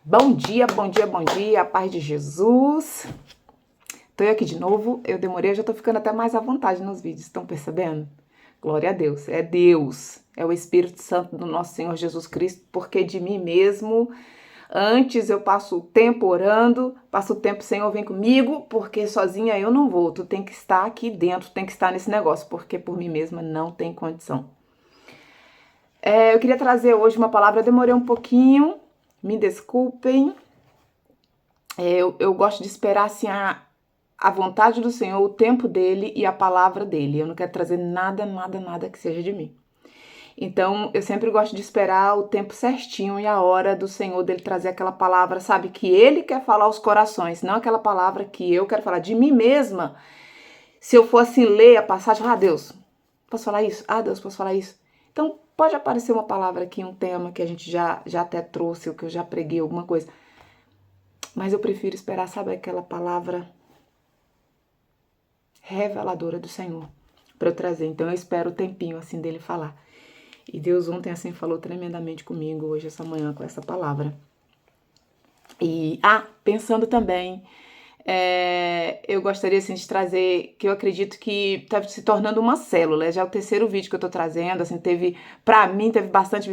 Bom dia, bom dia, bom dia, a paz de Jesus. Tô aqui de novo, eu demorei, eu já tô ficando até mais à vontade nos vídeos, estão percebendo? Glória a Deus, é o Espírito Santo do nosso Senhor Jesus Cristo, porque de mim mesmo, antes eu passo o tempo orando, passo o tempo, Senhor, vem comigo, porque sozinha eu não vou, tu tem que estar aqui dentro, tem que estar nesse negócio, porque por mim mesma não tem condição. Eu queria trazer hoje uma palavra, eu demorei um pouquinho, me desculpem. Eu gosto de esperar assim a vontade do Senhor, o tempo dele e a palavra dele. Eu não quero trazer nada que seja de mim. Então, eu sempre gosto de esperar o tempo certinho e a hora do Senhor dele trazer aquela palavra, sabe, que ele quer falar aos corações, não aquela palavra que eu quero falar de mim mesma. Se eu for assim ler a passagem, Deus, posso falar isso? Deus, posso falar isso? Então, pode aparecer uma palavra aqui, um tema que a gente já até trouxe, ou que eu já preguei, alguma coisa. Mas eu prefiro esperar, sabe, aquela palavra reveladora do Senhor para eu trazer. Então eu espero o tempinho assim dele falar. E Deus ontem assim falou tremendamente comigo, hoje essa manhã com essa palavra. E pensando também, eu gostaria assim de trazer, que eu acredito que está se tornando uma célula. Já é o terceiro vídeo que eu tô trazendo, assim, para mim teve bastante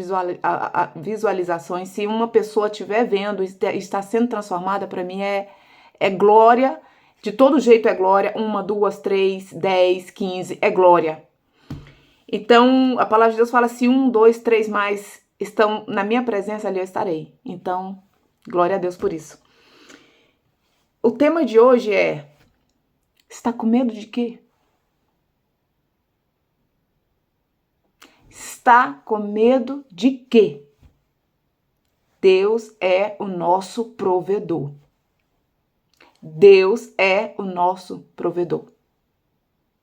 visualizações. Se uma pessoa estiver vendo e está sendo transformada, para mim é glória. De todo jeito é glória. 1, 2, 3, 10, 15, é glória. Então, a palavra de Deus fala, se 1, 2, 3 mais estão na minha presença, ali eu estarei. Então, glória a Deus por isso. O tema de hoje é, está com medo de quê? Está com medo de quê? Deus é o nosso provedor. Deus é o nosso provedor.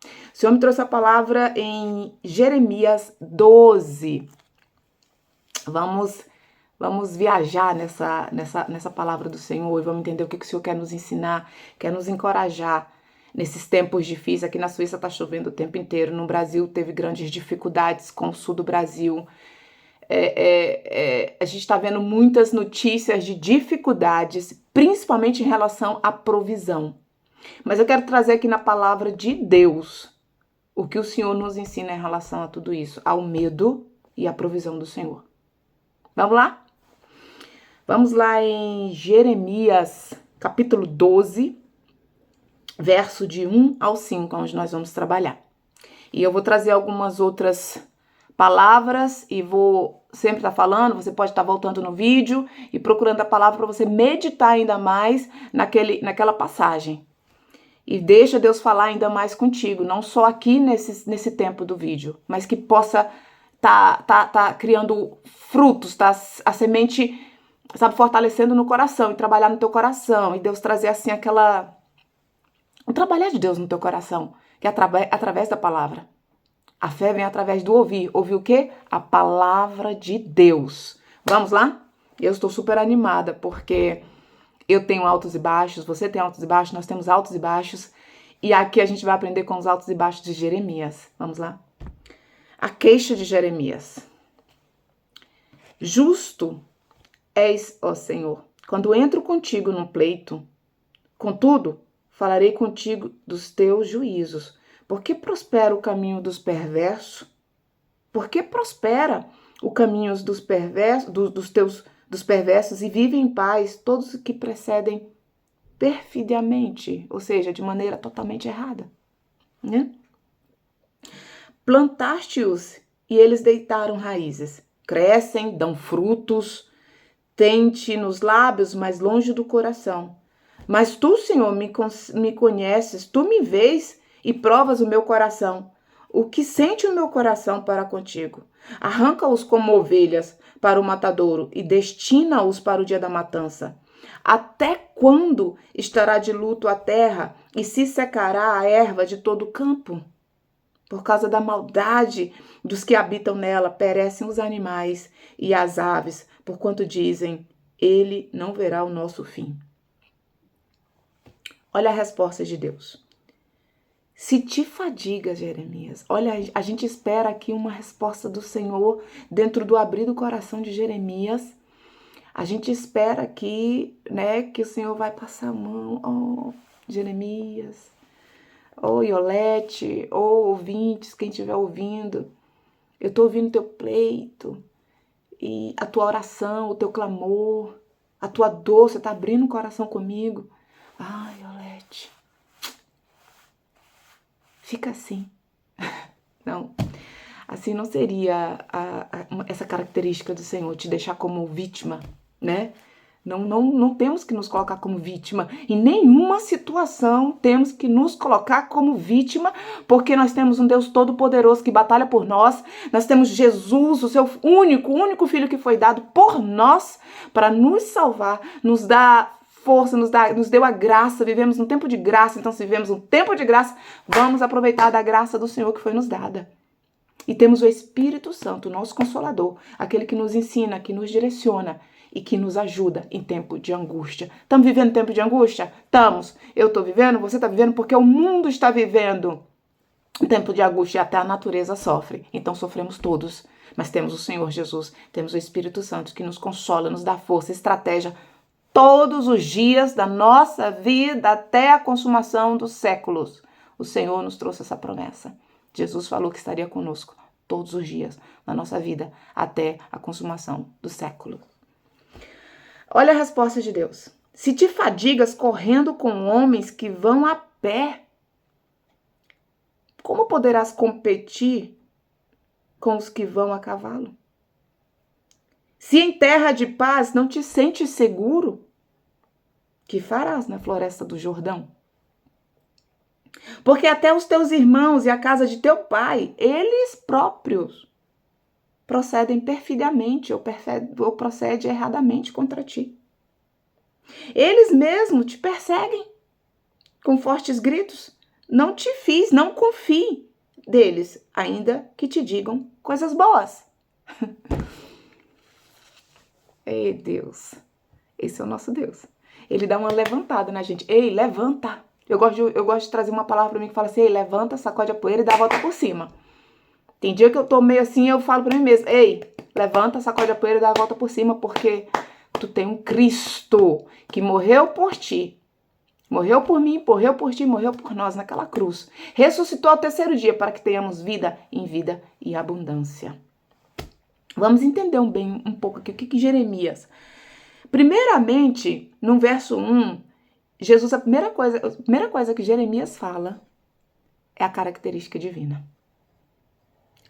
O Senhor me trouxe a palavra em Jeremias 12. Vamos viajar nessa palavra do Senhor e vamos entender o que o Senhor quer nos ensinar, quer nos encorajar nesses tempos difíceis. Aqui na Suíça está chovendo o tempo inteiro, no Brasil teve grandes dificuldades com o sul do Brasil. A gente está vendo muitas notícias de dificuldades, principalmente em relação à provisão. Mas eu quero trazer aqui na palavra de Deus o que o Senhor nos ensina em relação a tudo isso, ao medo e à provisão do Senhor. Vamos lá? Vamos lá em Jeremias, capítulo 12, verso de 1 ao 5, onde nós vamos trabalhar. E eu vou trazer algumas outras palavras e vou sempre estar falando, você pode estar voltando no vídeo e procurando a palavra para você meditar ainda mais naquela passagem. E deixa Deus falar ainda mais contigo, não só aqui nesse tempo do vídeo, mas que possa tá criando frutos, a semente, sabe, fortalecendo no coração e trabalhar no teu coração. E Deus trazer assim o trabalhar de Deus no teu coração, que é através da palavra. A fé vem através do ouvir. Ouvir o quê? A palavra de Deus. Vamos lá? Eu estou super animada, porque eu tenho altos e baixos, você tem altos e baixos, nós temos altos e baixos. E aqui a gente vai aprender com os altos e baixos de Jeremias. Vamos lá? A queixa de Jeremias. Justo és, ó Senhor, quando entro contigo num pleito. Contudo, falarei contigo dos teus juízos. Por que prospera o caminho dos perversos? Por que prospera o caminho dos perversos, dos perversos e vivem em paz todos os que precedem perfidiamente, ou seja, de maneira totalmente errada, né? Plantaste-os e eles deitaram raízes, crescem, dão frutos, têm-te nos lábios, mas longe do coração. Mas tu, Senhor, me conheces, tu me vês e provas o meu coração. O que sente o meu coração para contigo? Arranca-os como ovelhas para o matadouro e destina-os para o dia da matança. Até quando estará de luto a terra e se secará a erva de todo o campo? Por causa da maldade dos que habitam nela, perecem os animais e as aves, porquanto dizem, ele não verá o nosso fim. Olha a resposta de Deus. Se te fadiga, Jeremias, olha, a gente espera aqui uma resposta do Senhor dentro do abrir do coração de Jeremias, A gente espera aqui, né, que o Senhor vai passar a mão. Oh, Jeremias, oh, Iolete, oh, ouvintes, quem estiver ouvindo. Eu estou ouvindo teu pleito, e a tua oração, o teu clamor, a tua dor, você está abrindo o coração comigo. Ai, Iolete, fica assim. Não, assim não seria essa característica do Senhor, te deixar como vítima, né? Não temos que nos colocar como vítima. Em nenhuma situação temos que nos colocar como vítima, porque nós temos um Deus todo-poderoso que batalha por nós. Nós temos Jesus, o seu único filho que foi dado por nós para nos salvar, nos dar força, nos deu a graça. Vivemos num tempo de graça, então se vivemos um tempo de graça, vamos aproveitar da graça do Senhor que foi nos dada. E temos o Espírito Santo, nosso Consolador, aquele que nos ensina, que nos direciona e que nos ajuda em tempo de angústia. Estamos vivendo tempo de angústia? Estamos. Eu estou vivendo, você está vivendo, porque o mundo está vivendo tempo de angústia e até a natureza sofre. Então sofremos todos. Mas temos o Senhor Jesus, temos o Espírito Santo que nos consola, nos dá força, estratégia todos os dias da nossa vida até a consumação dos séculos. O Senhor nos trouxe essa promessa. Jesus falou que estaria conosco todos os dias na nossa vida até a consumação do século. Olha a resposta de Deus. Se te fadigas correndo com homens que vão a pé, como poderás competir com os que vão a cavalo? Se em terra de paz não te sentes seguro, que farás na floresta do Jordão? Porque até os teus irmãos e a casa de teu pai, eles próprios, procedem perfidiamente ou procedem erradamente contra ti. Eles mesmos te perseguem com fortes gritos. Não te fiz, não confie deles, ainda que te digam coisas boas. Ei, Deus, esse é o nosso Deus. Ele dá uma levantada na gente. Ei, levanta. Eu gosto de trazer uma palavra para mim que fala assim, ei, levanta, sacode a poeira e dá a volta por cima. Tem dia que eu tô meio assim, eu falo para mim mesmo, ei, levanta, sacode a poeira e dá a volta por cima, porque tu tem um Cristo que morreu por ti. Morreu por mim, morreu por ti, morreu por nós naquela cruz. Ressuscitou ao terceiro dia para que tenhamos vida em vida e abundância. Vamos entender um pouco aqui o que Jeremias. Primeiramente, no verso 1, Jesus, a primeira coisa que Jeremias fala é a característica divina.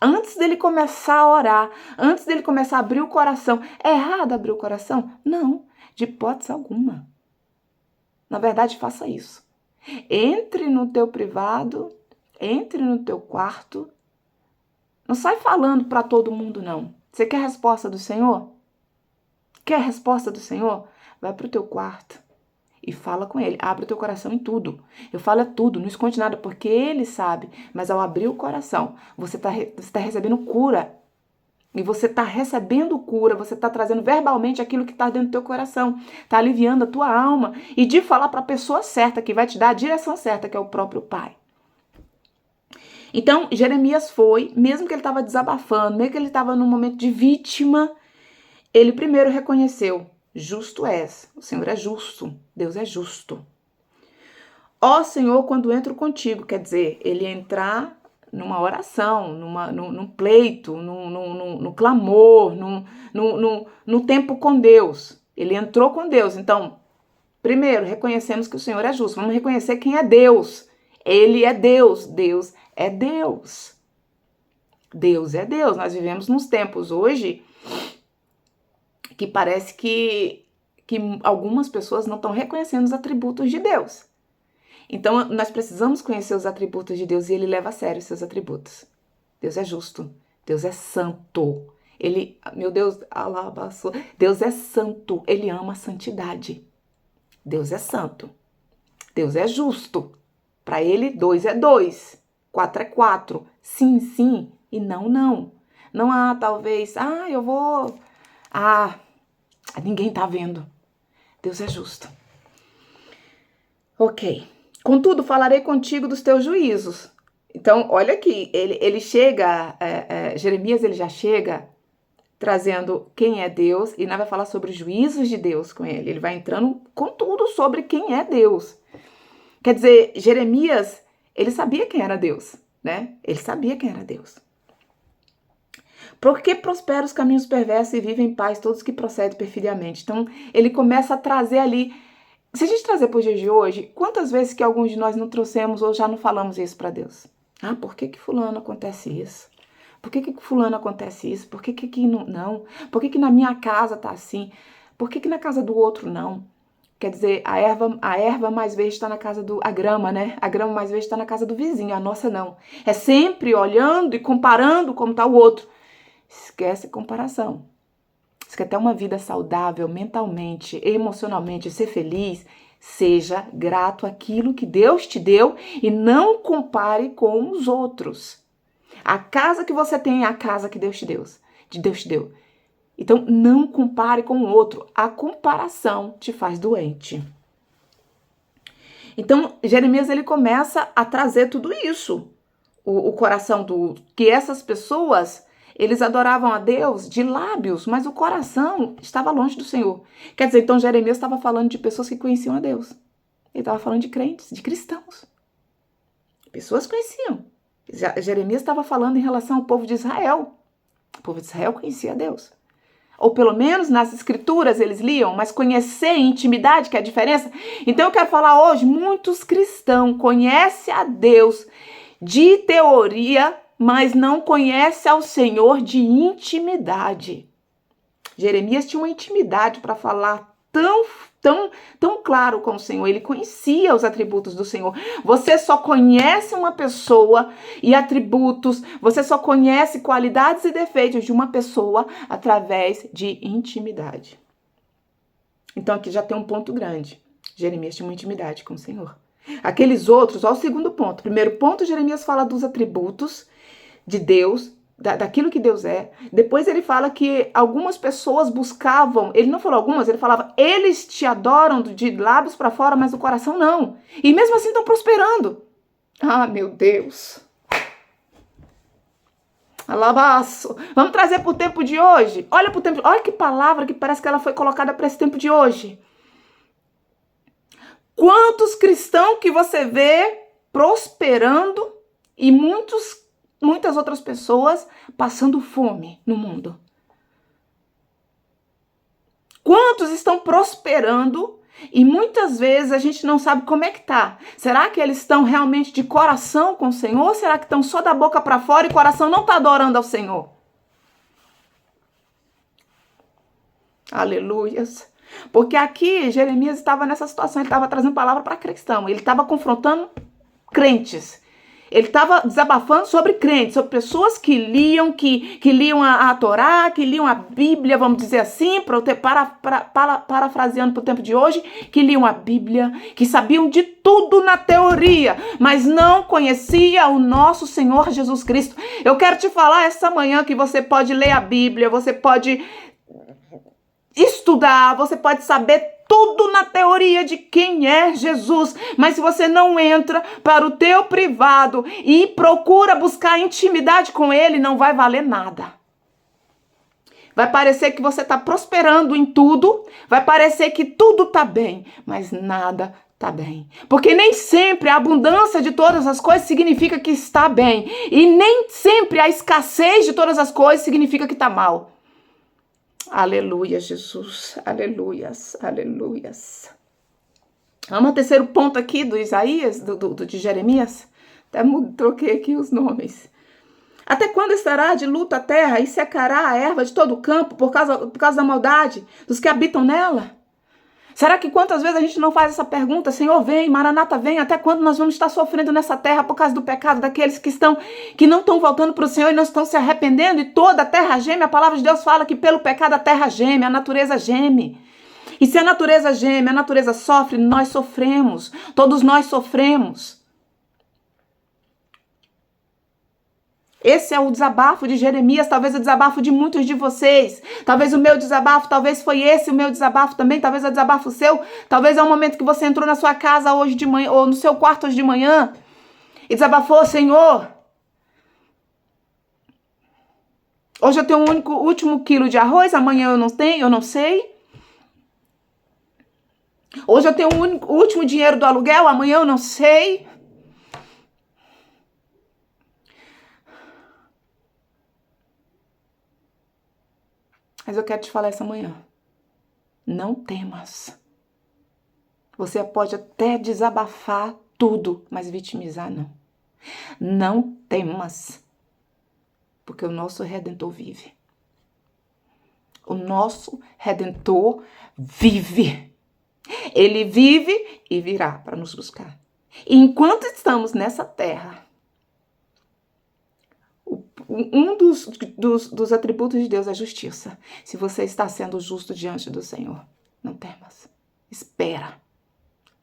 Antes dele começar a orar, antes dele começar a abrir o coração, é errado abrir o coração? Não, de hipótese alguma. Na verdade, faça isso. Entre no teu privado, entre no teu quarto. Não sai falando para todo mundo, não. Você quer a resposta do Senhor? Quer a resposta do Senhor? Vai para o teu quarto e fala com Ele. Abre o teu coração em tudo. Eu falo tudo, não esconde nada, porque Ele sabe. Mas ao abrir o coração, você tá recebendo cura. E você está recebendo cura, você está trazendo verbalmente aquilo que está dentro do teu coração. Está aliviando a tua alma. E de falar para a pessoa certa, que vai te dar a direção certa, que é o próprio Pai. Então, Jeremias foi, mesmo que ele estava desabafando, mesmo que ele estava num momento de vítima, ele primeiro reconheceu, justo és, o Senhor é justo, Deus é justo. Ó Senhor, quando entro contigo, quer dizer, ele entrar numa oração, num pleito, no clamor, no tempo com Deus. Ele entrou com Deus. Então, primeiro, reconhecemos que o Senhor é justo. Vamos reconhecer quem é Deus. Ele é Deus. Deus é Deus. Deus é Deus. Nós vivemos nos tempos hoje que parece que algumas pessoas não estão reconhecendo os atributos de Deus. Então, nós precisamos conhecer os atributos de Deus e Ele leva a sério os seus atributos. Deus é justo. Deus é santo. Ele, meu Deus, Deus é santo. Ele ama a santidade. Deus é santo. Deus é justo. Para Ele, 2 é 2. 4 é 4. Sim, sim. E não, não. Não há, talvez, eu vou... ninguém tá vendo. Deus é justo. Ok. Contudo, falarei contigo dos teus juízos. Então, olha aqui, ele chega, Jeremias, ele já chega trazendo quem é Deus, e nós vai falar sobre os juízos de Deus com ele. Ele vai entrando com tudo sobre quem é Deus. Quer dizer, Jeremias, ele sabia quem era Deus, né? Ele sabia quem era Deus. Por que prosperam os caminhos perversos e vivem em paz todos que procedem perfidamente? Então, ele começa a trazer ali. Se a gente trazer para os dias de hoje, quantas vezes que alguns de nós não trouxemos ou já não falamos isso para Deus? Ah, por que fulano acontece isso? Por que fulano acontece isso? Por que não? Por que na minha casa tá assim? Por que na casa do outro não? Quer dizer, a erva mais verde está na casa a grama, né? A grama mais verde está na casa do vizinho, a nossa não. É sempre olhando e comparando como tá o outro. Esquece a comparação. Você quer ter uma vida saudável mentalmente, emocionalmente, ser feliz? Seja grato àquilo que Deus te deu e não compare com os outros. A casa que você tem é a casa que Deus te deu. Então, não compare com o outro. A comparação te faz doente. Então, Jeremias, ele começa a trazer tudo isso. O coração que essas pessoas, eles adoravam a Deus de lábios, mas o coração estava longe do Senhor. Quer dizer, então Jeremias estava falando de pessoas que conheciam a Deus. Ele estava falando de crentes, de cristãos. Pessoas conheciam. Jeremias estava falando em relação ao povo de Israel. O povo de Israel conhecia a Deus. Ou pelo menos nas escrituras eles liam, mas conhecer em intimidade, que é a diferença. Então eu quero falar hoje, muitos cristãos conhecem a Deus de teoria, mas não conhecem ao Senhor de intimidade. Jeremias tinha uma intimidade para falar tão claro com o Senhor. Ele conhecia os atributos do Senhor. Você só conhece uma pessoa e atributos, você só conhece qualidades e defeitos de uma pessoa através de intimidade. Então aqui já tem um ponto grande. Jeremias tinha uma intimidade com o Senhor. Aqueles outros, olha o segundo ponto. Primeiro ponto, Jeremias fala dos atributos de Deus, daquilo que Deus é. Depois ele fala que algumas pessoas buscavam, ele não falou algumas, ele falava, eles te adoram de lábios para fora, mas o coração não. E mesmo assim estão prosperando. Ah, meu Deus. Alabaço. Vamos trazer para o tempo de hoje. Olha que palavra que parece que ela foi colocada para esse tempo de hoje. Quantos cristãos que você vê prosperando e muitas outras pessoas passando fome no mundo? Quantos estão prosperando e muitas vezes a gente não sabe como é que tá? Será que eles estão realmente de coração com o Senhor? Ou será que estão só da boca para fora e o coração não está adorando ao Senhor? Aleluias. Porque aqui Jeremias estava nessa situação, ele estava trazendo palavra para cristão, ele estava confrontando crentes. Ele estava desabafando sobre crentes, sobre pessoas que liam, que liam a Torá, que liam a Bíblia, vamos dizer assim, parafraseando para o tempo de hoje, que liam a Bíblia, que sabiam de tudo na teoria, mas não conhecia o nosso Senhor Jesus Cristo. Eu quero te falar essa manhã que você pode ler a Bíblia, você pode estudar, você pode saber tudo na teoria de quem é Jesus, mas se você não entra para o teu privado e procura buscar intimidade com ele, não vai valer nada. Vai parecer que você está prosperando em tudo, vai parecer que tudo está bem, mas nada está bem. Porque nem sempre a abundância de todas as coisas significa que está bem, e nem sempre a escassez de todas as coisas significa que está mal. Aleluia, Jesus. Aleluias, aleluias. Vamos ao terceiro ponto aqui do Isaías, de Jeremias. Até troquei aqui os nomes. Até quando estará de luto a terra e secará a erva de todo o campo por causa da maldade dos que habitam nela? Será que quantas vezes a gente não faz essa pergunta? Senhor, vem, Maranata, vem. Até quando nós vamos estar sofrendo nessa terra por causa do pecado daqueles que não estão voltando para o Senhor e não estão se arrependendo? E toda a terra geme. A palavra de Deus fala que pelo pecado a terra geme, a natureza geme. E se a natureza geme, a natureza sofre, nós sofremos. Todos nós sofremos. Esse é o desabafo de Jeremias, talvez o desabafo de muitos de vocês. Talvez o meu desabafo, talvez foi esse o meu desabafo também, talvez é o desabafo seu. Talvez é o momento que você entrou na sua casa hoje de manhã, ou no seu quarto hoje de manhã, e desabafou, Senhor. Hoje eu tenho último quilo de arroz, amanhã eu não tenho, eu não sei. Hoje eu tenho o último dinheiro do aluguel, amanhã eu não sei. Mas eu quero te falar essa manhã. Não temas. Você pode até desabafar tudo, mas vitimizar não. Não temas. Porque o nosso Redentor vive. O nosso Redentor vive. Ele vive e virá para nos buscar. E enquanto estamos nessa terra, um dos atributos de Deus é a justiça. Se você está sendo justo diante do Senhor, não temas. Espera.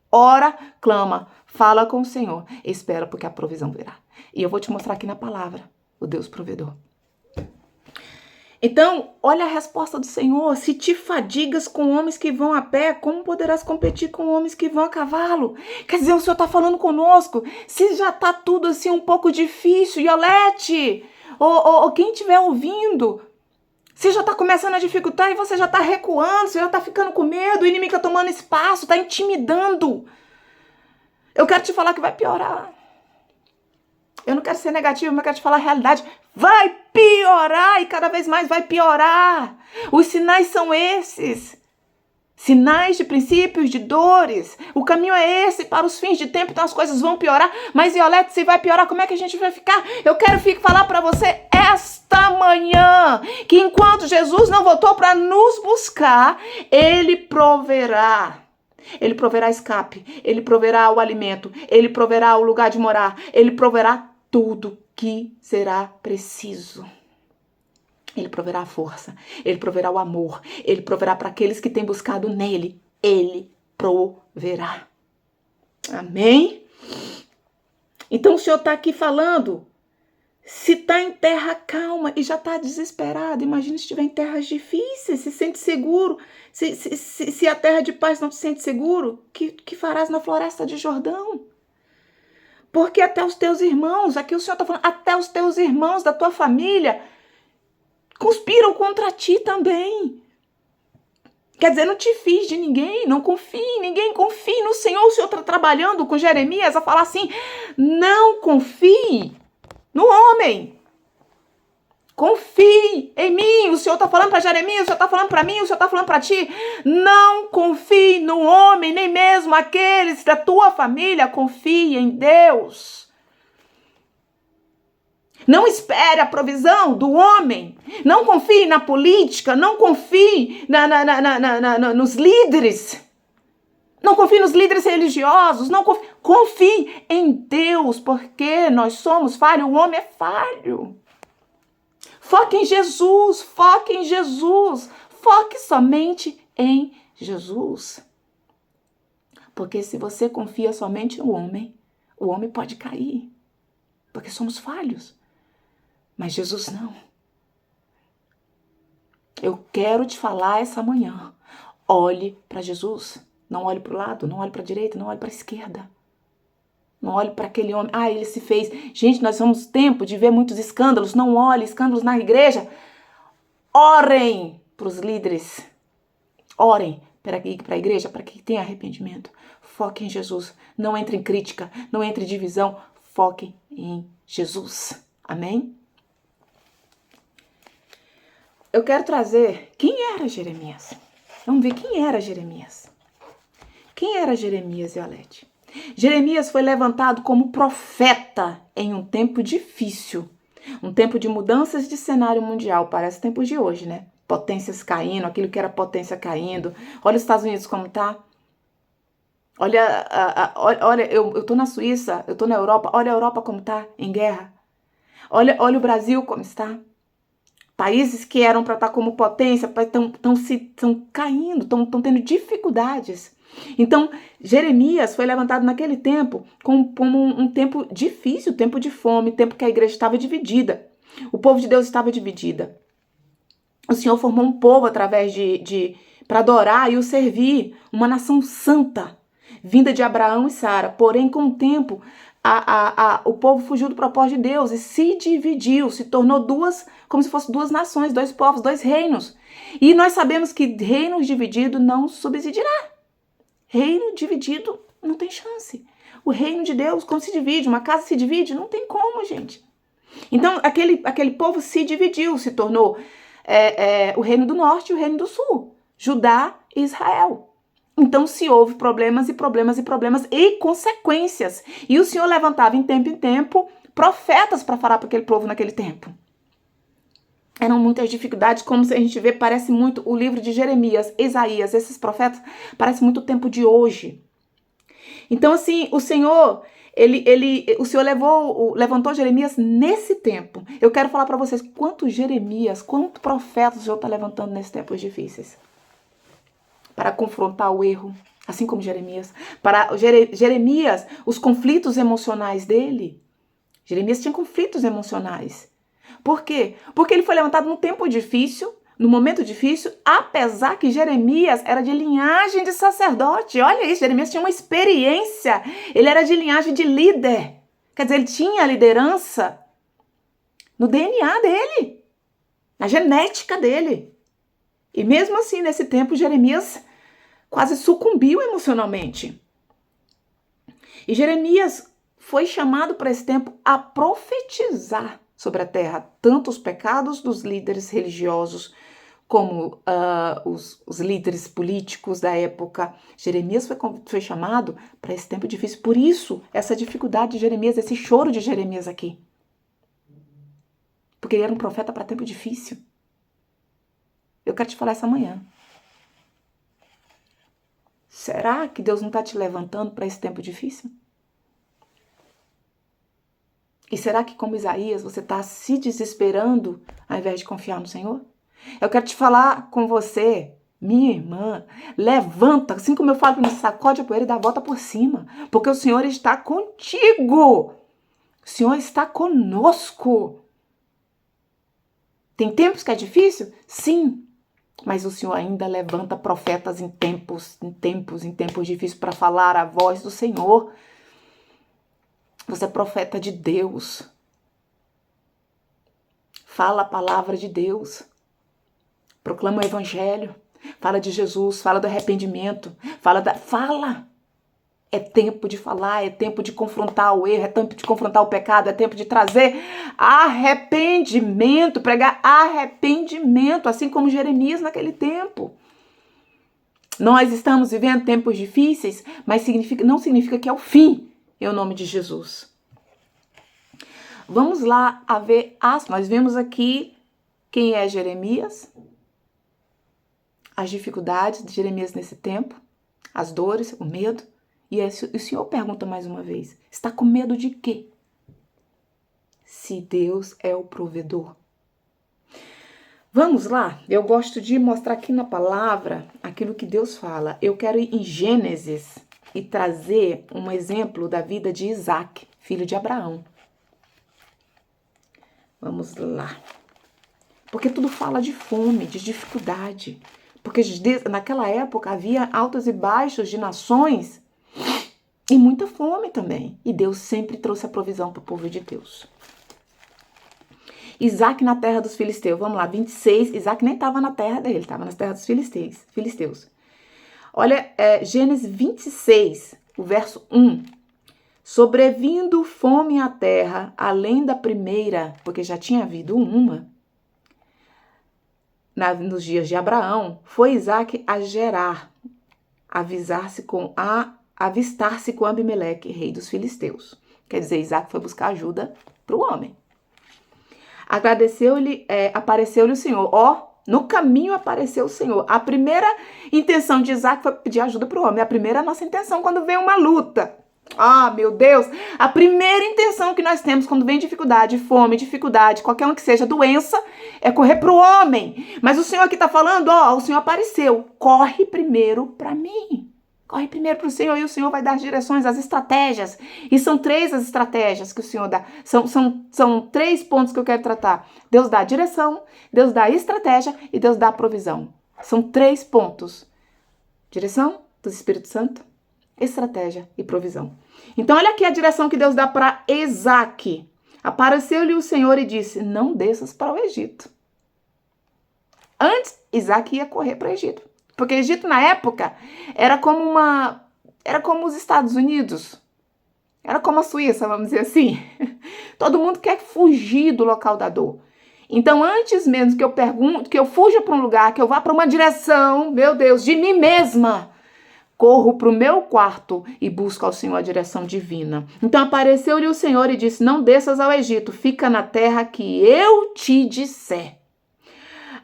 Ora, clama, fala com o Senhor. Espera, porque a provisão virá. E eu vou te mostrar aqui na palavra, o Deus provedor. Então, olha a resposta do Senhor. Se te fadigas com homens que vão a pé, como poderás competir com homens que vão a cavalo? Quer dizer, o Senhor está falando conosco. Se já está tudo assim um pouco difícil, Iolete, ou quem estiver ouvindo, você já está começando a dificultar e você já está recuando, você já está ficando com medo, o inimigo está tomando espaço, está intimidando. Eu quero te falar que vai piorar. Eu não quero ser negativo, mas eu quero te falar a realidade. Vai piorar e cada vez mais vai piorar. Os sinais são esses. Sinais de princípios, de dores. O caminho é esse para os fins de tempo, então as coisas vão piorar. Mas, Iolete, se vai piorar, como é que a gente vai ficar? Eu quero falar para você esta manhã que enquanto Jesus não voltou para nos buscar, Ele proverá. Ele proverá escape, Ele proverá o alimento, Ele proverá o lugar de morar, Ele proverá tudo que será preciso. Ele proverá a força, Ele proverá o amor, Ele proverá para aqueles que têm buscado nele, Ele proverá. Amém? Então o Senhor está aqui falando, se está em terra calma e já está desesperado, imagina se estiver em terras difíceis, se sente seguro, se a terra de paz não te sente seguro, que farás na floresta de Jordão? Porque até os teus irmãos, aqui o Senhor está falando, até os teus irmãos da tua família conspiram contra ti também. Quer dizer, não te fiz de ninguém, não confie em ninguém, confie no Senhor. O Senhor está trabalhando com Jeremias a falar assim, não confie no homem. Confie em mim. O Senhor está falando para Jeremias, o Senhor está falando para mim, o Senhor está falando para ti. Não confie no homem, nem mesmo aqueles da tua família. Confie em Deus. Não espere a provisão do homem. Não confie na política. Não confie nos líderes. Não confie nos líderes religiosos. Não confie em Deus, porque nós somos falhos. O homem é falho. Foque em Jesus. Foque em Jesus. Foque somente em Jesus. Porque se você confia somente no homem, o homem pode cair. Porque somos falhos. Mas Jesus não. Eu quero te falar essa manhã. Olhe para Jesus. Não olhe para o lado, não olhe para a direita, não olhe para a esquerda. Não olhe para aquele homem. Ah, ele se fez. Gente, nós somos tempo de ver muitos escândalos. Não olhe escândalos na igreja. Orem para os líderes. Orem para a igreja, para que tenha arrependimento. Foque em Jesus. Não entre em crítica, não entre em divisão. Foque em Jesus. Amém? Eu quero trazer quem era Jeremias. Vamos ver quem era Jeremias. Quem era Jeremias, Iolete? Jeremias foi levantado como profeta em um tempo difícil. Um tempo de mudanças de cenário mundial. Parece tempos de hoje, né? Potências caindo, aquilo que era potência caindo. Olha os Estados Unidos como tá. Olha, eu tô na Suíça, eu tô na Europa. Olha a Europa como tá, em guerra. Olha o Brasil como está. Países que eram para estar como potência estão caindo, estão tendo dificuldades. Então, Jeremias foi levantado naquele tempo como um tempo difícil, tempo de fome, tempo que a igreja estava dividida. O povo de Deus estava dividida. O Senhor formou um povo através para adorar e o servir, uma nação santa, vinda de Abraão e Sara. Porém, com o tempo, o povo fugiu do propósito de Deus e se dividiu, se tornou como se fossem duas nações, dois povos, dois reinos. E nós sabemos que reino dividido não subsidirá. Reino dividido não tem chance. O reino de Deus, como se divide, uma casa se divide, não tem como, gente. Então, aquele povo se dividiu, se tornou o reino do norte e o reino do sul, Judá e Israel. Então, se houve problemas e problemas e problemas e consequências. E o Senhor levantava em tempo profetas para falar para aquele povo naquele tempo. Eram muitas dificuldades, como a gente vê, parece muito o livro de Jeremias, Isaías, esses profetas, parece muito o tempo de hoje. Então, assim, o Senhor levantou Jeremias nesse tempo. Eu quero falar para vocês quantos Jeremias, quantos profetas o Senhor está levantando nesses tempos difíceis. Para confrontar o erro, assim como Jeremias. Para Jeremias, os conflitos emocionais dele. Jeremias tinha conflitos emocionais. Por quê? Porque ele foi levantado num tempo difícil, num momento difícil, apesar que Jeremias era de linhagem de sacerdote. Olha isso, Jeremias tinha uma experiência. Ele era de linhagem de líder. Quer dizer, ele tinha a liderança no DNA dele, na genética dele. E mesmo assim, nesse tempo, Jeremias quase sucumbiu emocionalmente. E Jeremias foi chamado para esse tempo a profetizar sobre a terra, tanto os pecados dos líderes religiosos, como os líderes políticos da época. Jeremias foi chamado para esse tempo difícil. Por isso, essa dificuldade de Jeremias, esse choro de Jeremias aqui. Porque ele era um profeta para tempo difícil. Eu quero te falar essa manhã. Será que Deus não está te levantando para esse tempo difícil? E será que, como Isaías, você está se desesperando ao invés de confiar no Senhor? Eu quero te falar com você, minha irmã, levanta, assim como eu falo, sacode a poeira e dá a volta por cima, porque o Senhor está contigo, o Senhor está conosco. Tem tempos que é difícil? Sim, mas o Senhor ainda levanta profetas em tempos difíceis para falar a voz do Senhor. Você é profeta de Deus. Fala a palavra de Deus. Proclama o evangelho. Fala de Jesus, fala do arrependimento. Fala! É tempo de falar, é tempo de confrontar o erro, é tempo de confrontar o pecado, é tempo de trazer arrependimento, pregar arrependimento, assim como Jeremias naquele tempo. Nós estamos vivendo tempos difíceis, mas não significa que é o fim, em nome de Jesus. Vamos lá a ver nós vimos aqui quem é Jeremias, as dificuldades de Jeremias nesse tempo, as dores, o medo. E o Senhor pergunta mais uma vez, está com medo de quê? Se Deus é o provedor. Vamos lá, eu gosto de mostrar aqui na palavra aquilo que Deus fala. Eu quero ir em Gênesis e trazer um exemplo da vida de Isaac, filho de Abraão. Vamos lá. Porque tudo fala de fome, de dificuldade. Porque naquela época havia altos e baixos de nações e muita fome também. E Deus sempre trouxe a provisão para o povo de Deus. Isaac na terra dos filisteus. Vamos lá, 26. Isaac nem estava na terra dele, estava nas terras dos filisteus. Olha, Gênesis 26, o verso 1. Sobrevindo fome à terra, além da primeira, porque já tinha havido uma, nos dias de Abraão, foi Isaac a Gerar, avistar-se com Abimeleque, rei dos filisteus. Quer dizer, Isaac foi buscar ajuda para o homem. Apareceu-lhe o Senhor. No caminho apareceu o Senhor. A primeira intenção de Isaac foi pedir ajuda para o homem. A primeira é a nossa intenção quando vem uma luta. Ah, meu Deus! A primeira intenção que nós temos quando vem dificuldade, fome, dificuldade, qualquer uma que seja doença, é correr para o homem. Mas o Senhor aqui está falando, o Senhor apareceu. Corre primeiro para mim. Corre primeiro para o Senhor e o Senhor vai dar as direções, as estratégias. E são 3 as estratégias que o Senhor dá. São 3 pontos que eu quero tratar. Deus dá a direção, Deus dá a estratégia e Deus dá a provisão. São 3 pontos. Direção do Espírito Santo, estratégia e provisão. Então, olha aqui a direção que Deus dá para Isaac. Apareceu-lhe o Senhor e disse, não desças para o Egito. Antes, Isaac ia correr para o Egito. Porque o Egito, na época, era como os Estados Unidos. Era como a Suíça, vamos dizer assim. Todo mundo quer fugir do local da dor. Então, antes mesmo que eu fuja para um lugar, que eu vá para uma direção, meu Deus, de mim mesma, corro para o meu quarto e busco ao Senhor a direção divina. Então apareceu-lhe o Senhor e disse, não desças ao Egito, fica na terra que eu te disser.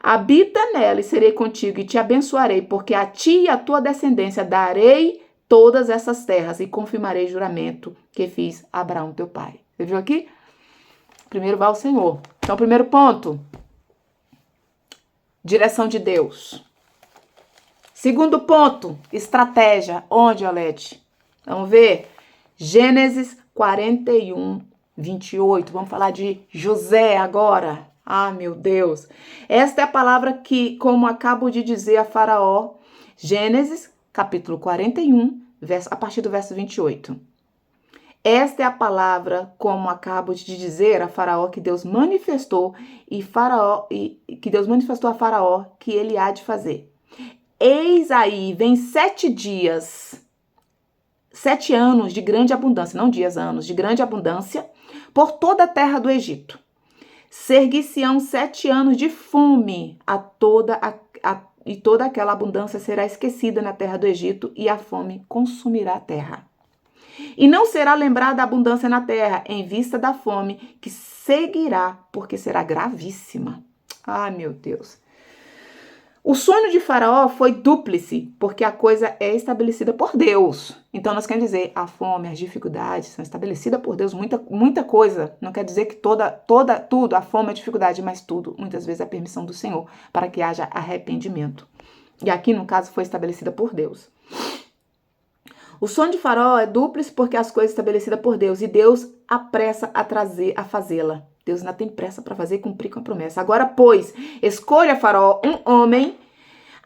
Habita nela e serei contigo e te abençoarei, porque a ti e a tua descendência darei todas essas terras e confirmarei o juramento que fiz a Abraão teu pai. Você viu aqui? Primeiro vai ao Senhor. Então, primeiro ponto, direção de Deus. Segundo ponto, estratégia. Onde, Olete? Vamos ver. Gênesis 41, 28. Vamos falar de José agora. Ah, meu Deus. Esta é a palavra que, como acabo de dizer a Faraó, Gênesis capítulo 41, a partir do verso 28. Esta é a palavra, como acabo de dizer a Faraó, que Deus manifestou que Deus manifestou a Faraó que ele há de fazer. Eis aí, vem 7 dias, 7 anos de grande abundância, não dias, anos, de grande abundância, por toda a terra do Egito. Ser-se-ão 7 anos de fome, e toda aquela abundância será esquecida na terra do Egito, e a fome consumirá a terra. E não será lembrada a abundância na terra, em vista da fome, que seguirá, porque será gravíssima. Ai, meu Deus. O sonho de Faraó foi dúplice, porque a coisa é estabelecida por Deus. Então, nós queremos dizer, a fome, as dificuldades são estabelecidas por Deus, muita coisa. Não quer dizer que tudo, a fome, a dificuldade, mas tudo, muitas vezes, é a permissão do Senhor, para que haja arrependimento. E aqui, no caso, foi estabelecida por Deus. O sonho de Faraó é dúplice porque as coisas estabelecidas por Deus, e Deus apressa a fazê-la. Deus ainda tem pressa para fazer e cumprir com a promessa. Agora, pois, escolha, Faraó, um homem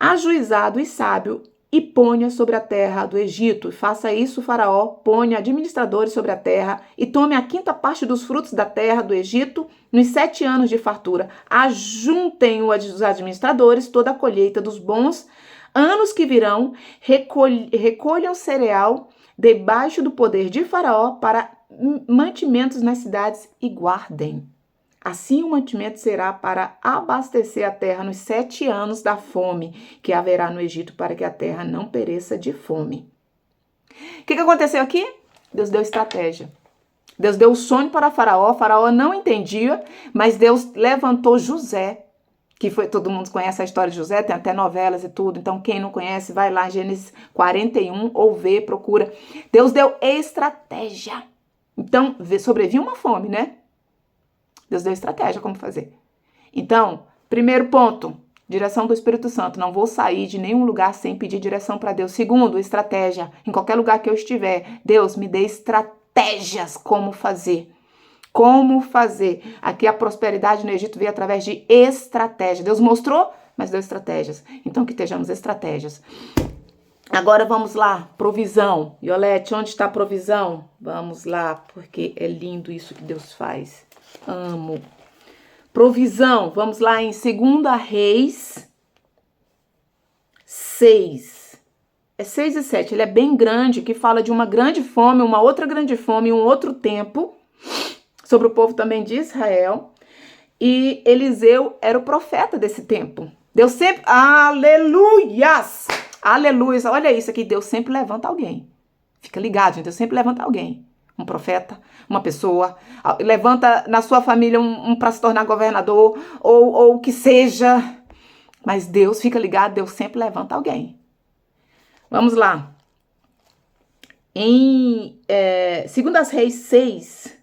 ajuizado e sábio e ponha sobre a terra do Egito. Faça isso, Faraó, ponha administradores sobre a terra e tome a 5ª parte dos frutos da terra do Egito nos 7 anos de fartura. Ajuntem os administradores toda a colheita dos bons anos que virão, recolham cereal debaixo do poder de Faraó para mantimentos nas cidades e guardem. Assim o mantimento será para abastecer a terra nos 7 anos da fome que haverá no Egito, para que a terra não pereça de fome. O que aconteceu aqui? Deus deu estratégia. Deus deu o sonho para Faraó. Faraó não entendia, mas Deus levantou José, que foi, todo mundo conhece a história de José, tem até novelas e tudo. Então, quem não conhece, vai lá, Gênesis 41, ou vê, procura. Deus deu estratégia. Então, sobrevive uma fome, né? Deus deu estratégia como fazer. Então, primeiro ponto, direção do Espírito Santo. Não vou sair de nenhum lugar sem pedir direção para Deus. Segundo, estratégia. Em qualquer lugar que eu estiver, Deus me dê estratégias como fazer. Como fazer. Aqui a prosperidade no Egito veio através de estratégia. Deus mostrou, mas deu estratégias. Então, que estejamos estratégias. Agora vamos lá, provisão. Iolete, onde está a provisão? Vamos lá, porque é lindo isso que Deus faz. Amo. Provisão, vamos lá em 2 Reis 6. É 6 e 7, ele é bem grande, que fala de uma grande fome, uma outra grande fome, um outro tempo, sobre o povo também de Israel. E Eliseu era o profeta desse tempo. Deus sempre, aleluias! Aleluia, olha isso aqui, Deus sempre levanta alguém. Fica ligado, gente, Deus sempre levanta alguém. Um profeta, uma pessoa, levanta na sua família um para se tornar governador, ou o que seja. Mas Deus, fica ligado, Deus sempre levanta alguém. Vamos lá. Em 2 Reis 6,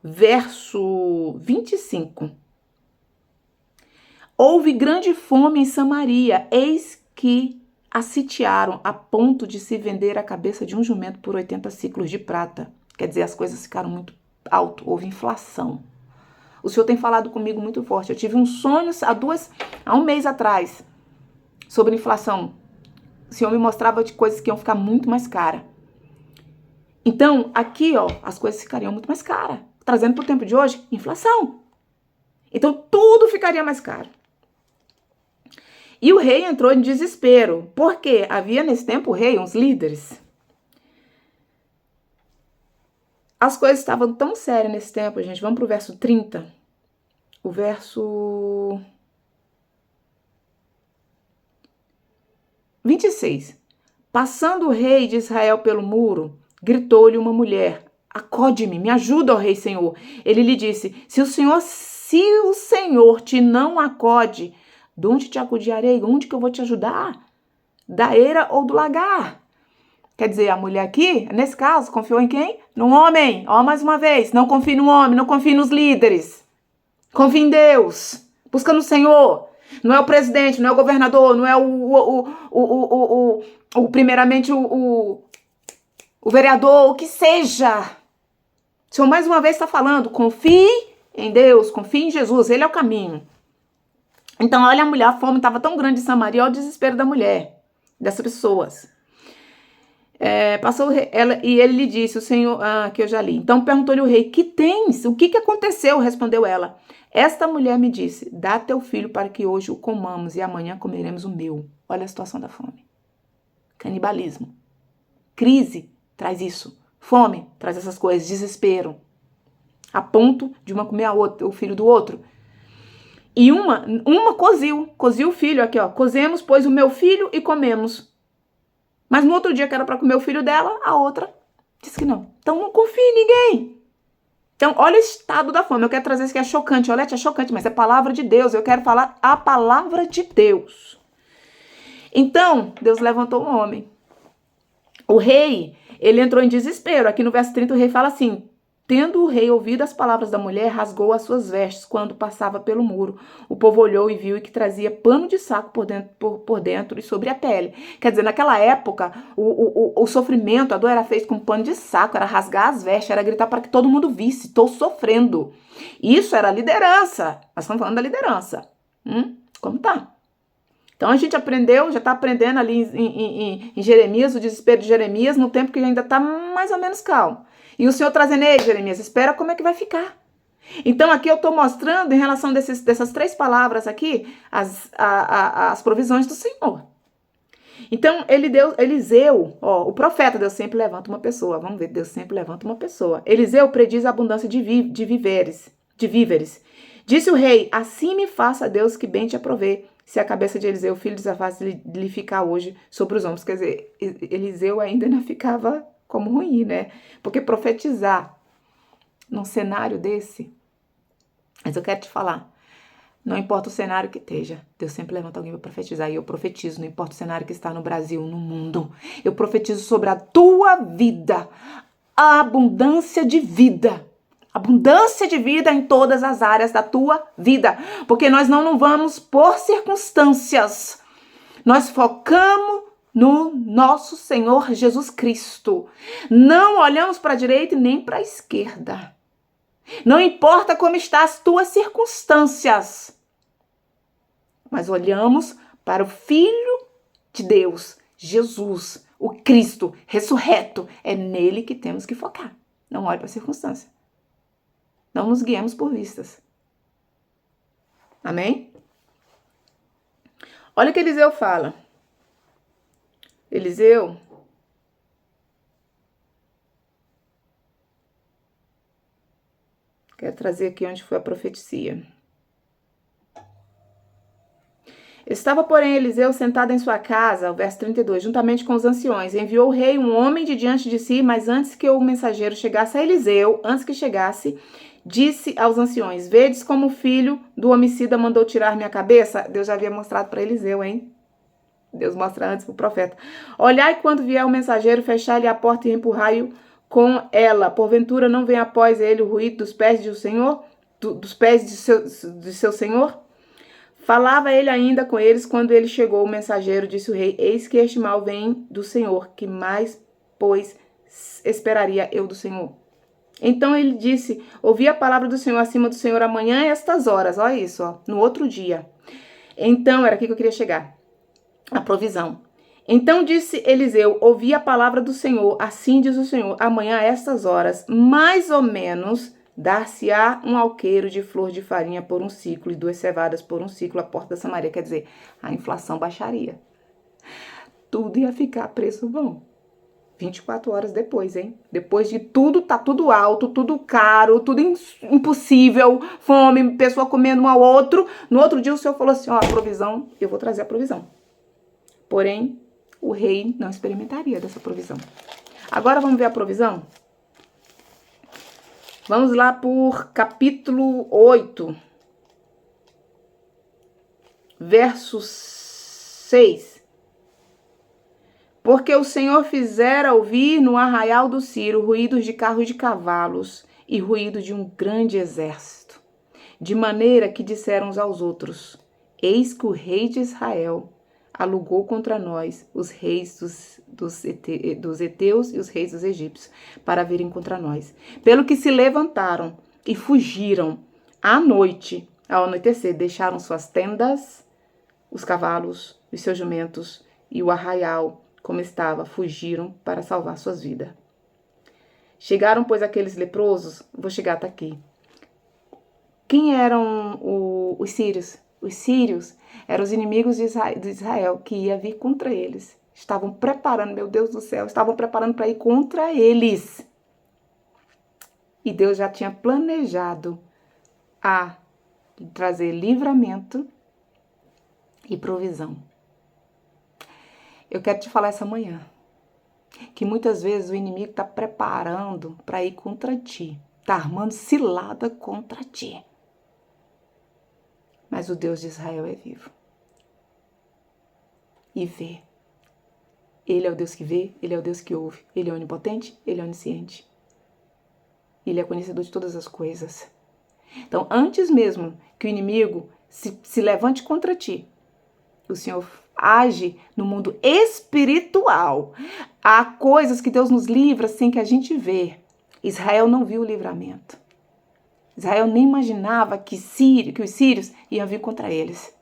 verso 25. Houve grande fome em Samaria, eis que a sitiaram a ponto de se vender a cabeça de um jumento por 80 ciclos de prata. Quer dizer, as coisas ficaram muito alto, houve inflação. O Senhor tem falado comigo muito forte. Eu tive um sonho há um mês atrás sobre inflação. O Senhor me mostrava de coisas que iam ficar muito mais caras. Então, aqui, ó, as coisas ficariam muito mais caras. Trazendo para o tempo de hoje, inflação. Então, tudo ficaria mais caro. E o rei entrou em desespero, porque havia nesse tempo o rei, uns líderes. As coisas estavam tão sérias nesse tempo, gente. Vamos pro verso 30. O verso 26. Passando o rei de Israel pelo muro, gritou-lhe uma mulher: acode-me, me ajuda, ó rei Senhor. Ele lhe disse: se o Senhor te não acode, de onde te acudirei? Onde que eu vou te ajudar? Da eira ou do lagar? Quer dizer, a mulher aqui, nesse caso, confiou em quem? No homem. Ó, mais uma vez, não confie no homem, não confie nos líderes. Confie em Deus. Busca no Senhor. Não é o presidente, não é o governador, não é primeiramente o vereador, o que seja. O Senhor mais uma vez está falando, confie em Deus, confie em Jesus, Ele é o caminho. Então, olha a mulher, a fome estava tão grande em Samaria, olha o desespero da mulher, dessas pessoas. Passou ela e ele lhe disse, o Senhor, que eu já li. Então perguntou-lhe o rei, que tens? O que aconteceu? Respondeu ela. Esta mulher me disse, dá teu filho para que hoje o comamos e amanhã comeremos o meu. Olha a situação da fome. Canibalismo. Crise traz isso. Fome traz essas coisas, desespero. A ponto de uma comer a outra, o filho do outro. E uma coziu o filho aqui, ó. Cozemos, pois, o meu filho e comemos. Mas no outro dia que era para comer o filho dela, a outra disse que não. Então não confie em ninguém. Então olha o estado da fome. Eu quero trazer isso que é chocante. Olha, é chocante, mas é palavra de Deus. Eu quero falar a palavra de Deus. Então Deus levantou um homem. O rei, ele entrou em desespero. Aqui no verso 30 o rei fala assim, tendo o rei ouvido as palavras da mulher, rasgou as suas vestes quando passava pelo muro. O povo olhou e viu que trazia pano de saco por dentro e sobre a pele. Quer dizer, naquela época, o sofrimento, a dor era feita com pano de saco, era rasgar as vestes, era gritar para que todo mundo visse, estou sofrendo. Isso era liderança. Nós estamos falando da liderança. Como tá? Então a gente aprendeu, já está aprendendo ali em Jeremias, o desespero de Jeremias, no tempo que ainda está mais ou menos calmo. E o Senhor trazendo, ei, Jeremias, espera como é que vai ficar. Então aqui eu estou mostrando, em relação dessas 3 palavras aqui, as provisões do Senhor. Então Eliseu, ó, o profeta, Deus sempre levanta uma pessoa. Vamos ver, Deus sempre levanta uma pessoa. Eliseu prediz a abundância de víveres. Disse o rei, assim me faça Deus que bem te aprovê, se a cabeça de Eliseu, filho de Safate, lhe ficar hoje sobre os ombros. Quer dizer, Eliseu ainda não ficava como ruim, né? Porque profetizar num cenário desse, mas eu quero te falar, não importa o cenário que esteja, Deus sempre levanta alguém para profetizar, e eu profetizo, não importa o cenário que está no Brasil, no mundo, eu profetizo sobre a tua vida, a abundância de vida em todas as áreas da tua vida, porque nós não vamos por circunstâncias, nós focamos no nosso Senhor Jesus Cristo. Não olhamos para a direita e nem para a esquerda. Não importa como estão as tuas circunstâncias, mas olhamos para o Filho de Deus, Jesus, o Cristo ressurreto. É nele que temos que focar. Não olhe para a circunstância. Não nos guiemos por vistas. Amém? Olha o que Eliseu fala. Eliseu, quero trazer aqui onde foi a profecia. Estava, porém, Eliseu sentado em sua casa, o verso 32, juntamente com os anciões. Enviou o rei um homem de diante de si, mas antes que o mensageiro chegasse a Eliseu, disse aos anciões, vedes como o filho do homicida mandou tirar minha cabeça? Deus já havia mostrado para Eliseu, hein? Deus mostra antes para o profeta. Olhai quando vier o mensageiro, fechai-lhe a porta e empurrai-o com ela. Porventura não vem após ele o ruído dos pés do Senhor? Dos pés de seu senhor? Falava ele ainda com eles quando ele chegou. O mensageiro disse o rei, eis que este mal vem do Senhor, que mais, pois, esperaria eu do Senhor? Então ele disse, ouvi a palavra do Senhor acima do Senhor amanhã a estas horas. Olha isso, ó, no outro dia. Então, era aqui que eu queria chegar. A provisão. Então disse Eliseu, ouvi a palavra do Senhor, assim diz o Senhor, amanhã a estas horas, mais ou menos, dar-se-á um alqueiro de flor de farinha por um ciclo e 2 cevadas por um ciclo à porta da Samaria. Quer dizer, a inflação baixaria. Tudo ia ficar a preço bom. 24 horas depois, hein? Depois de tudo, tá tudo alto, tudo caro, tudo impossível, fome, pessoa comendo um ao outro. No outro dia o Senhor falou assim, ó, a provisão, eu vou trazer a provisão. Porém, o rei não experimentaria dessa provisão. Agora vamos ver a provisão? Vamos lá por capítulo 8, verso 6. Porque o Senhor fizera ouvir no arraial do Ciro ruídos de carros de cavalos e ruído de um grande exército, de maneira que disseram uns aos outros, eis que o rei de Israel alugou contra nós os reis dos heteus e os reis dos egípcios, para virem contra nós. Pelo que se levantaram e fugiram à noite, ao anoitecer, deixaram suas tendas, os cavalos, os seus jumentos e o arraial, como estava, fugiram para salvar suas vidas. Chegaram, pois, aqueles leprosos, vou chegar até aqui. Quem eram os sírios? Os sírios eram os inimigos de Israel que ia vir contra eles. Estavam preparando, meu Deus do céu, estavam preparando para ir contra eles. E Deus já tinha planejado a trazer livramento e provisão. Eu quero te falar essa manhã que muitas vezes o inimigo está preparando para ir contra ti, está armando cilada contra ti. Mas o Deus de Israel é vivo e vê. Ele é o Deus que vê, Ele é o Deus que ouve, Ele é onipotente, Ele é onisciente. Ele é conhecedor de todas as coisas. Então, antes mesmo que o inimigo se levante contra ti, o Senhor age no mundo espiritual. Há coisas que Deus nos livra sem que a gente vê. Israel não viu o livramento. Israel nem imaginava que os sírios iam vir contra eles.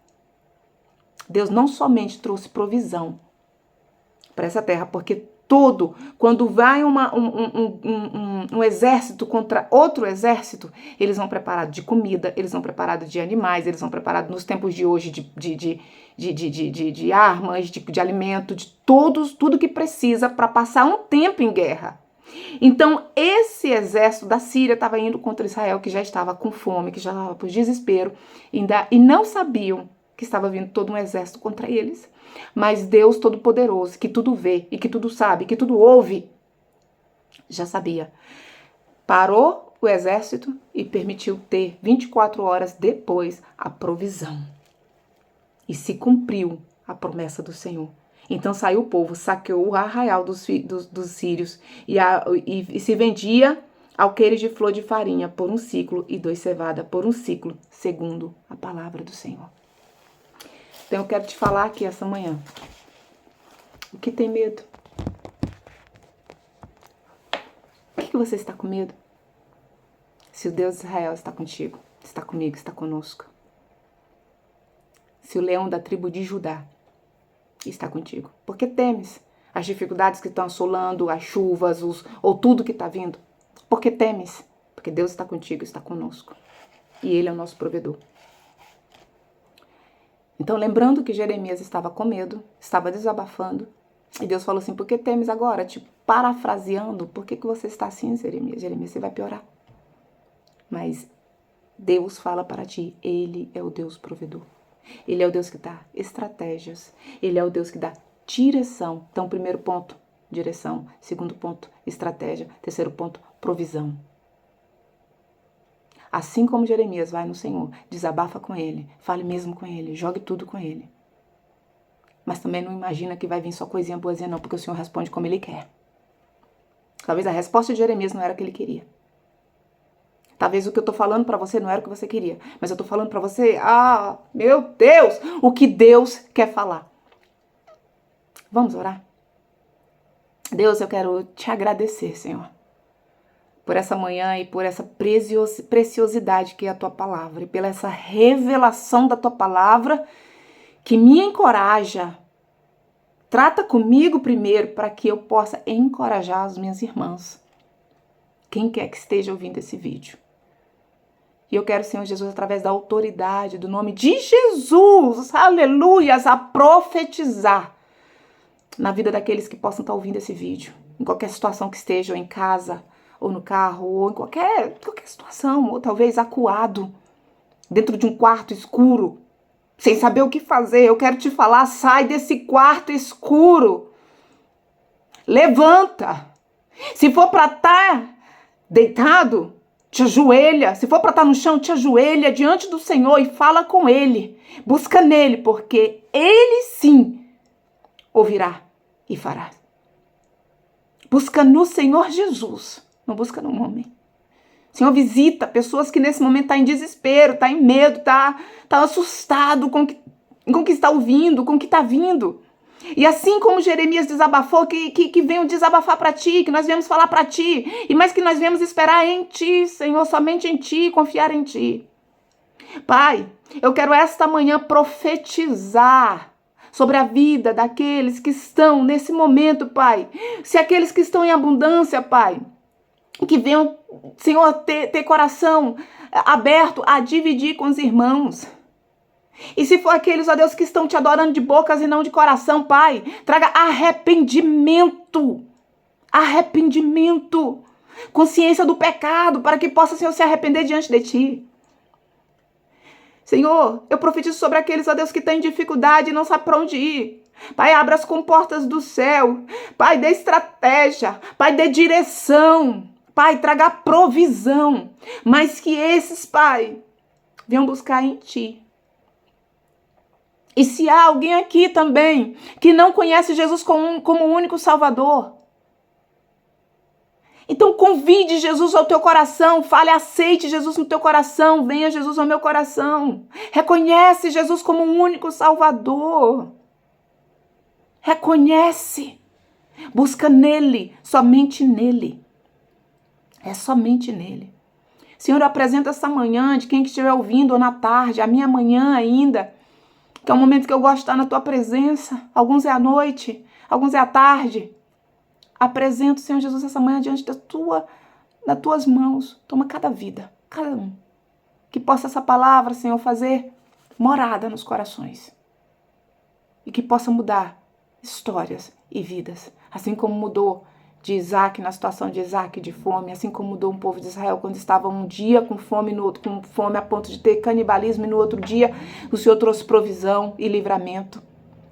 Deus não somente trouxe provisão para essa terra, porque quando vai um exército contra outro exército, eles vão preparados de comida, eles vão preparados de animais, eles vão preparados nos tempos de hoje de armas, de alimento, de tudo que precisa para passar um tempo em guerra. Então, esse exército da Síria estava indo contra Israel, que já estava com fome, que já estava por desespero, e não sabiam que estava vindo todo um exército contra eles. Mas Deus Todo-Poderoso, que tudo vê e que tudo sabe, que tudo ouve, já sabia. Parou o exército e permitiu ter 24 horas depois a provisão. E se cumpriu a do Senhor. Então saiu o povo, saqueou o arraial dos sírios e se vendia alqueires de flor de farinha por um ciclo e 2 cevadas por um ciclo, segundo a palavra do Senhor. Então eu quero te falar aqui essa manhã. O que tem medo? O que você está com medo? Se o Deus de Israel está contigo, está comigo, está conosco. Se o leão da tribo de Judá está contigo. Por que temes as dificuldades que estão assolando, as chuvas, ou tudo que está vindo? Por que temes? Porque Deus está contigo, está conosco. E Ele é o nosso provedor. Então, lembrando que Jeremias estava com medo, estava desabafando, e Deus falou assim, por que temes agora? Tipo, parafraseando, por que você está assim, Jeremias? Jeremias, você vai piorar. Mas Deus fala para ti, Ele é o Deus provedor. Ele é o Deus que dá estratégias, Ele é o Deus que dá direção. Então, primeiro ponto, direção. Segundo ponto, estratégia. Terceiro ponto, provisão. Assim como Jeremias vai no Senhor, desabafa com Ele, fale mesmo com Ele, jogue tudo com Ele. Mas também não imagina que vai vir só coisinha boazinha não, porque o Senhor responde como Ele quer. Talvez a resposta de Jeremias não era o que ele queria. Talvez o que eu tô falando pra você não era o que você queria. Mas eu tô falando pra você, meu Deus, o que Deus quer falar. Vamos orar? Deus, eu quero te agradecer, Senhor, por essa manhã e por essa preciosidade que é a tua palavra. E pela essa revelação da tua palavra que me encoraja Trata comigo primeiro para que eu possa encorajar as minhas irmãs. Quem quer que esteja ouvindo esse vídeo. E eu quero, Senhor Jesus, através da autoridade, do nome de Jesus, aleluias, a profetizar na vida daqueles que possam estar ouvindo esse vídeo. Em qualquer situação que estejam, em casa, ou no carro, ou em qualquer situação, ou talvez acuado, dentro de um quarto escuro, sem saber o que fazer. Eu quero te falar, sai desse quarto escuro. Levanta. Se for para estar deitado, te ajoelha. Se for para estar no chão, te ajoelha diante do Senhor e fala com Ele. Busca nele, porque Ele sim ouvirá e fará. Busca no Senhor Jesus, não busca no homem. Senhor, visita pessoas que nesse momento estão em desespero, estão em medo, tá assustado com o que está ouvindo, com o que está vindo. E assim como Jeremias desabafou, que venham desabafar para ti, que nós viemos falar para ti, e mais que nós viemos esperar em ti, Senhor, somente em ti, confiar em ti. Pai, eu quero esta manhã profetizar sobre a vida daqueles que estão nesse momento, Pai. Se aqueles que estão em abundância, Pai, que venham, Senhor, ter coração aberto a dividir com os irmãos. E se for aqueles, ó Deus, que estão te adorando de bocas e não de coração, Pai, traga arrependimento. Arrependimento. Consciência do pecado, para que possa, Senhor, se arrepender diante de ti. Senhor, eu profetizo sobre aqueles, ó Deus, que têm dificuldade e não sabem para onde ir. Pai, abra as comportas do céu. Pai, dê estratégia. Pai, dê direção. Pai, traga provisão. Mas que esses, Pai, venham buscar em ti. E se há alguém aqui também que não conhece Jesus como o único Salvador, então convide Jesus ao teu coração, fale, aceite Jesus no teu coração, venha Jesus ao meu coração. Reconhece Jesus como o único Salvador. Reconhece. Busca nele, somente nele. É somente nele. Senhor, eu apresento essa manhã de quem estiver ouvindo ou na tarde, a minha manhã ainda, que é um momento que eu gosto de estar na tua presença. Alguns é à noite, alguns é à tarde. Apresento, Senhor Jesus, essa manhã diante das tuas mãos. Toma cada vida, cada um. Que possa essa palavra, Senhor, fazer morada nos corações. E que possa mudar histórias e vidas. Assim como mudou de Isaac, na situação de Isaac, de fome, assim como mudou um povo de Israel quando estava um dia com fome, no outro com fome a ponto de ter canibalismo, e no outro dia o Senhor trouxe provisão e livramento.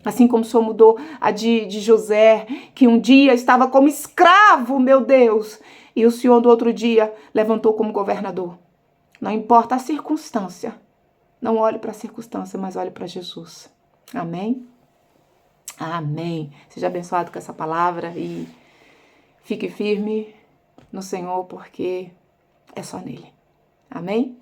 Assim como o Senhor mudou a de José, que um dia estava como escravo, meu Deus, e o Senhor do outro dia levantou como governador. Não importa a circunstância, não olhe para a circunstância, mas olhe para Jesus. Amém? Amém. Seja abençoado com essa palavra e fique firme no Senhor, porque é só nele. Amém?